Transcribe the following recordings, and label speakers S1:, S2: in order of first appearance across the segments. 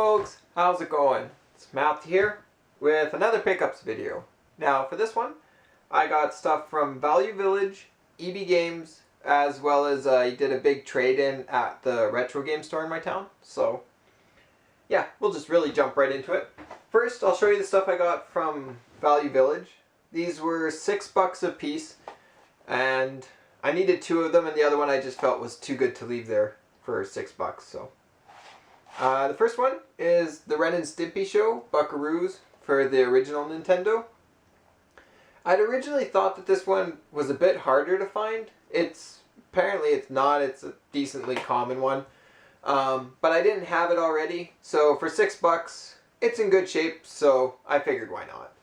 S1: folks, how's it going? It's Matt here with another pickups video. Now for this one, I got stuff from Value Village, ebgames, as well as I did a big trade-in at the retrogame store in my town. So yeah, we'll just really jump right into it. First, I'll show you the stuff I got from Value Village. These were $6 a piece, and I needed 2 of them, and the other one I just felt was too good to leave there for $6. So the first one is the Ren and Stimpy Show, Buckaroos, for the original Nintendo. I'd originally thought that this one was a bit harder to find. Apparently it's not. It's a decently common one. But I didn't have it already, so for $6, it's in good shape, so I figured why not.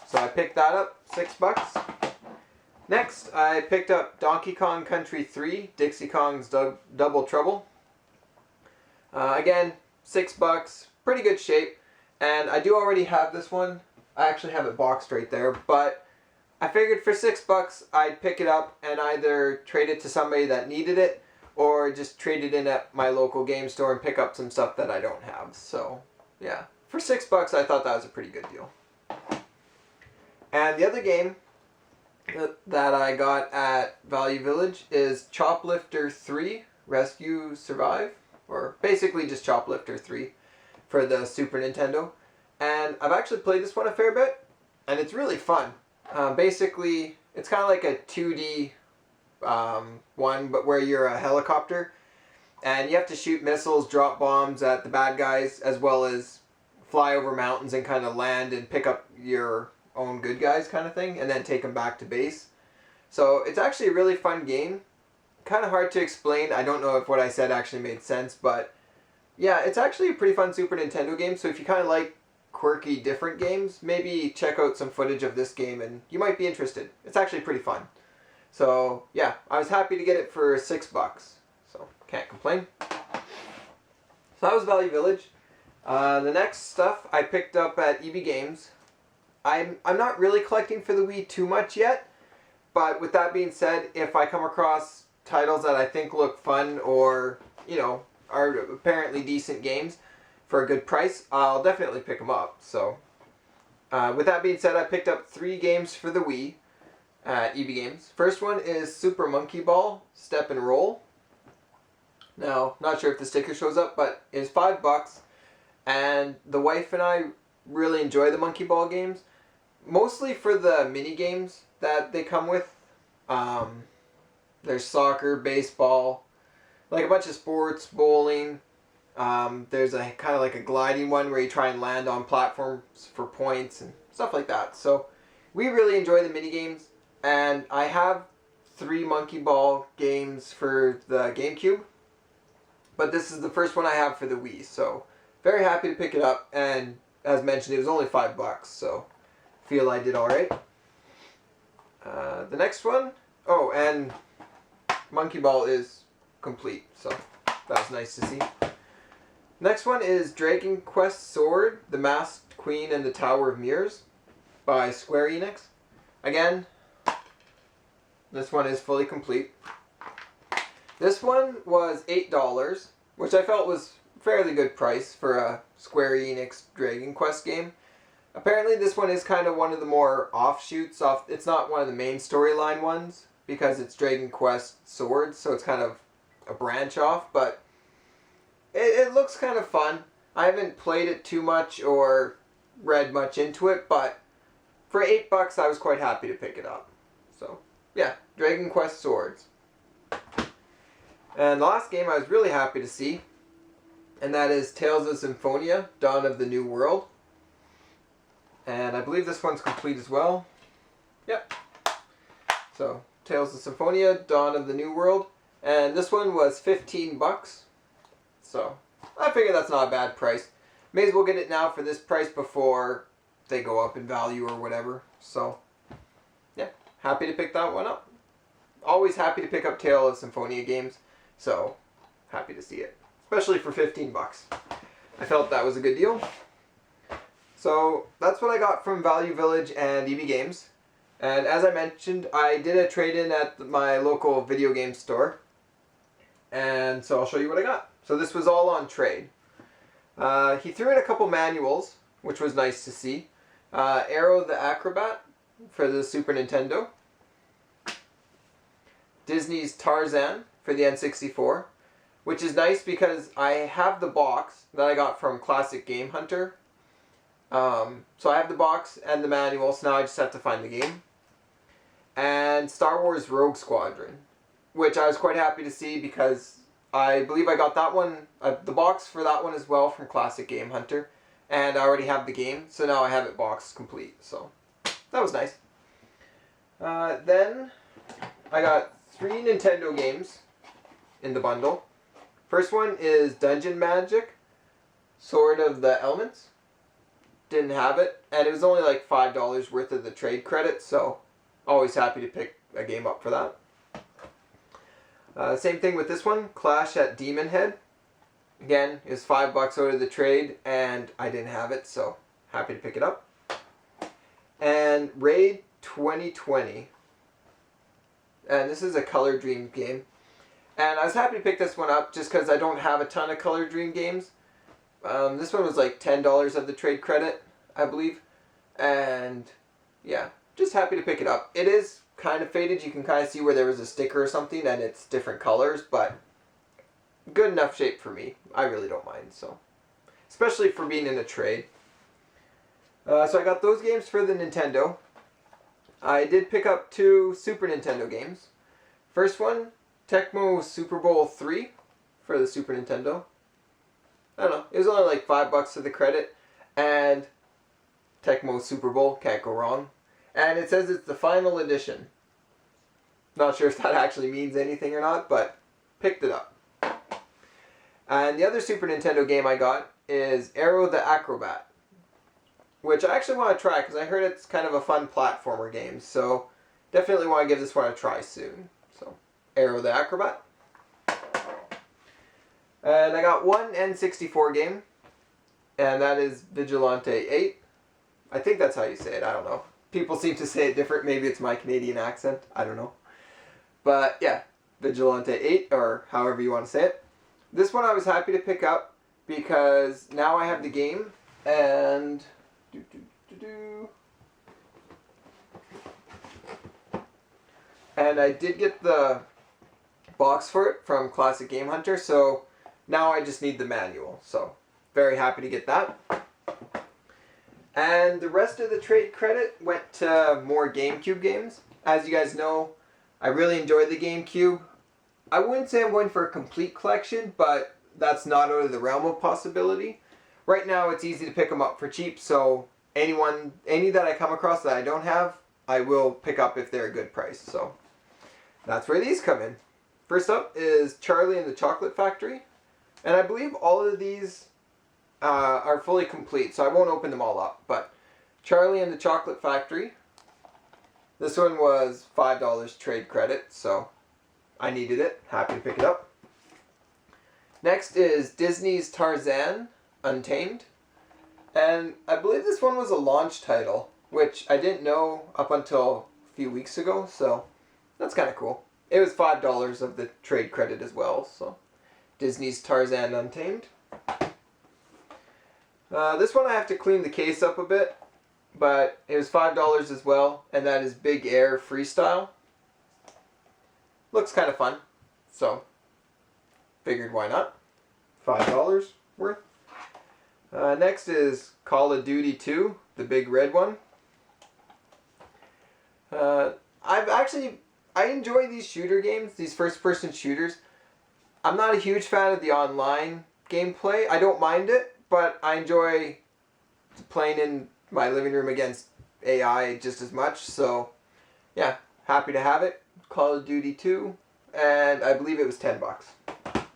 S1: So I picked that up, $6. Next, I picked up Donkey Kong Country 3, Dixie Kong's Double Trouble. Again, $6, pretty good shape, and I do already have this one. I actually have it boxed right there, but I figured for $6 I'd pick it up and either trade it to somebody that needed it, or just trade it in at my local game store and pick up some stuff that I don't have. So yeah, for $6 I thought that was a pretty good deal. And the other game that I got at Value Village is Choplifter 3 Rescue Survive, or basically just Choplifter 3 for the Super Nintendo. And I've actually played this one a fair bit, and it's really fun. Basically, it's kind of like a 2D one, but where you're a helicopter, and you have to shoot missiles, drop bombs at the bad guys, as well as fly over mountains and kind of land and pick up your own good guys kind of thing, and then take them back to base. So it's actually a really fun game. Kind of hard to explain. I don't know if what I said actually made sense, but yeah, it's actually a pretty fun Super Nintendo game. So if you kind of like quirky, different games, maybe check out some footage of this game and you might be interested. It's actually pretty fun. So yeah, I was happy to get it for $6, so can't complain. So that was Value Village. The next stuff I picked up at ebgames. I'm not really collecting for the Wii too much yet, but with that being said, if I come across titles that I think look fun or, you know, are apparently decent games for a good price, I'll definitely pick them up. So with that being said, I picked up 3 games for the Wii at ebgames. First one is Super Monkey Ball Step and Roll. Now, not sure if the sticker shows up, but it's $5, and the wife and I really enjoy the Monkey Ball games, mostly for the mini games that they come with. There's soccer, baseball, like a bunch of sports, bowling. There's a kind of like a gliding one where you try and land on platforms for points and stuff like that. So we really enjoy the mini games, and I have 3 Monkey Ball games for the GameCube, but this is the first one I have for the Wii, so very happy to pick it up. And as mentioned, it was only $5, so feel I did alright. The next one, oh, and Monkey Ball is complete, so that was nice to see. Next one is Dragon Quest Sword, The Masked Queen and the Tower of Mirrors by Square Enix. Again, this one is fully complete. This one was $8, which I felt was a fairly good price for a Square Enix Dragon Quest game. Apparently this one is kind of one of the more offshoots off. It's not one of the main storyline ones because it's Dragon Quest Swords, so it's kind of a branch off, but it looks kind of fun. I haven't played it too much or read much into it, but for $8 I was quite happy to pick it up. So yeah, Dragon Quest Swords. And the last game I was really happy to see, and that is Tales of Symphonia, Dawn of the New World. And I believe this one's complete as well. Yep. So, Tales of Symphonia, Dawn of the New World. And this one was $15. So, I figure that's not a bad price. May as well get it now for this price before they go up in value or whatever. So, yeah, happy to pick that one up. Always happy to pick up Tales of Symphonia games. So, happy to see it. Especially for $15. I felt that was a good deal. So that's what I got from Value Village and ebgames. And as I mentioned, I did a trade-in at my local video game store. And so I'll show you what I got. So this was all on trade. He threw in a couple manuals, which was nice to see. Arrow the Acrobat for the Super Nintendo. Disney's Tarzan for the N64, which is nice because I have the box that I got from Classic Game Hunter. So I have the box and the manual, so now I just have to find the game. And Star Wars Rogue Squadron, which I was quite happy to see because I believe I got that one, the box for that one as well from Classic Game Hunter. And I already have the game, so now I have it boxed complete. So that was nice. Then I got 3 Nintendo games in the bundle. First one is Dungeon Magic, Sword of the Elements. Didn't have it, and it was only like $5 worth of the trade credit, so always happy to pick a game up for that. Same thing with this one, Clash at Demon Head. Again, it was $5 out of the trade, and I didn't have it, so happy to pick it up. And Raid 2020. And this is a Color Dream game. And I was happy to pick this one up just because I don't have a ton of Color Dream games. This one was like $10 of the trade credit, I believe. And yeah, just happy to pick it up. It is kind of faded. You can kind of see where there was a sticker or something and it's different colors, but good enough shape for me. I really don't mind, so. Especially for being in a trade. So I got those games for the Nintendo. I did pick up 2 Super Nintendo games. First one, Tecmo Super Bowl 3 for the Super Nintendo. I don't know, it was only like $5 to the credit, and Tecmo Super Bowl, can't go wrong. And it says it's the final edition. Not sure if that actually means anything or not, but picked it up. And the other Super Nintendo game I got is Arrow the Acrobat, which I actually want to try because I heard it's kind of a fun platformer game, so definitely want to give this one a try soon. So, Arrow the Acrobat. And I got one N64 game, and that is Vigilante 8. I think that's how you say it, I don't know. People seem to say it different, maybe it's my Canadian accent, I don't know. But yeah, Vigilante 8, or however you want to say it. This one I was happy to pick up because now I have the game, and and I did get the box for it from Classic Game Hunter, so now I just need the manual. So very happy to get that. And the rest of the trade credit went to more GameCube games. As you guys know, I really enjoyed the GameCube. I wouldn't say I'm going for a complete collection, but that's not out of the realm of possibility. Right now it's easy to pick them up for cheap, so any that I come across that I don't have, I will pick up if they're a good price. So that's where these come in. First up is Charlie and the Chocolate Factory. And I believe all of these are fully complete, so I won't open them all up. But Charlie and the Chocolate Factory. This one was $5 trade credit, so I needed it. Happy to pick it up. Next is Disney's Tarzan Untamed. And I believe this one was a launch title, which I didn't know up until a few weeks ago, so that's kind of cool. It was $5 of the trade credit as well, so Disney's Tarzan Untamed. This one I have to clean the case up a bit, but it was $5 as well, and that is Big Air Freestyle. Looks kind of fun, so figured why not. $5 worth. Next is Call of Duty 2, the big red one. I enjoy these shooter games, these first-person shooters. I'm not a huge fan of the online gameplay. I don't mind it, but I enjoy playing in my living room against AI just as much. So, yeah, happy to have it. Call of Duty 2, and I believe it was $10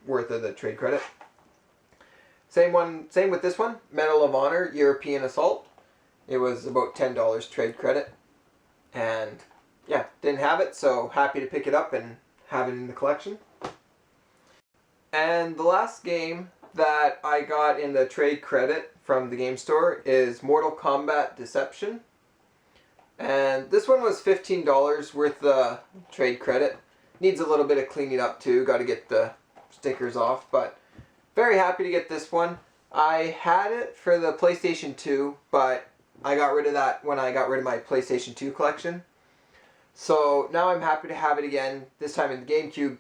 S1: worth of the trade credit. Same with this one, Medal of Honor, European Assault. It was about $10 trade credit. And yeah, didn't have it, so happy to pick it up and have it in the collection. And the last game that I got in the trade credit from the game store is Mortal Kombat Deception. And this one was $15 worth the trade credit. Needs a little bit of cleaning up too, got to get the stickers off, but very happy to get this one. I had it for the PlayStation 2, but I got rid of that when I got rid of my PlayStation 2 collection. So now I'm happy to have it again, this time in the GameCube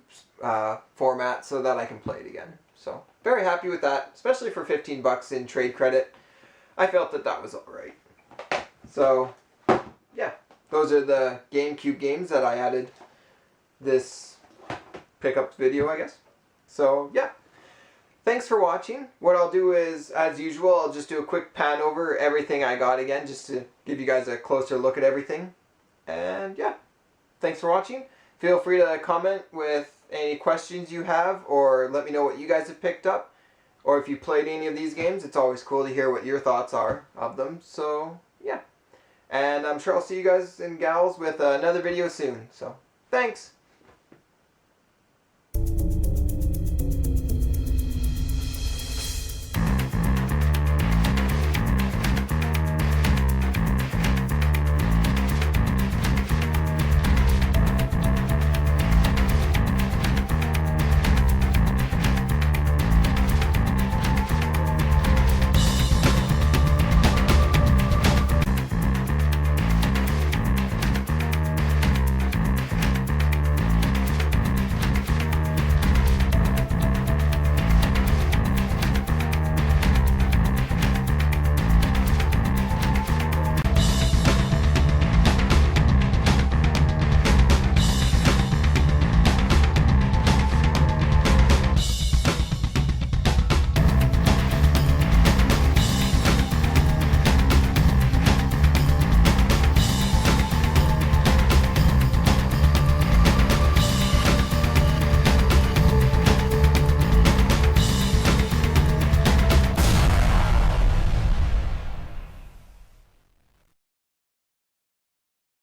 S1: format, so that I can play it again. So very happy with that, especially for 15 bucks in trade credit. I felt that that was alright. So yeah, those are the GameCube games that I added this pickup video, I guess. So yeah, thanks for watching. What I'll do is, as usual, I'll just do a quick pan over everything I got again, just to give you guys a closer look at everything. And yeah, thanks for watching. Feel free to comment with any questions you have, or let me know what you guys have picked up, or if you played any of these games. It's always cool to hear what your thoughts are of them. So yeah, and I'm sure I'll see you guys and gals with another video soon. So thanks.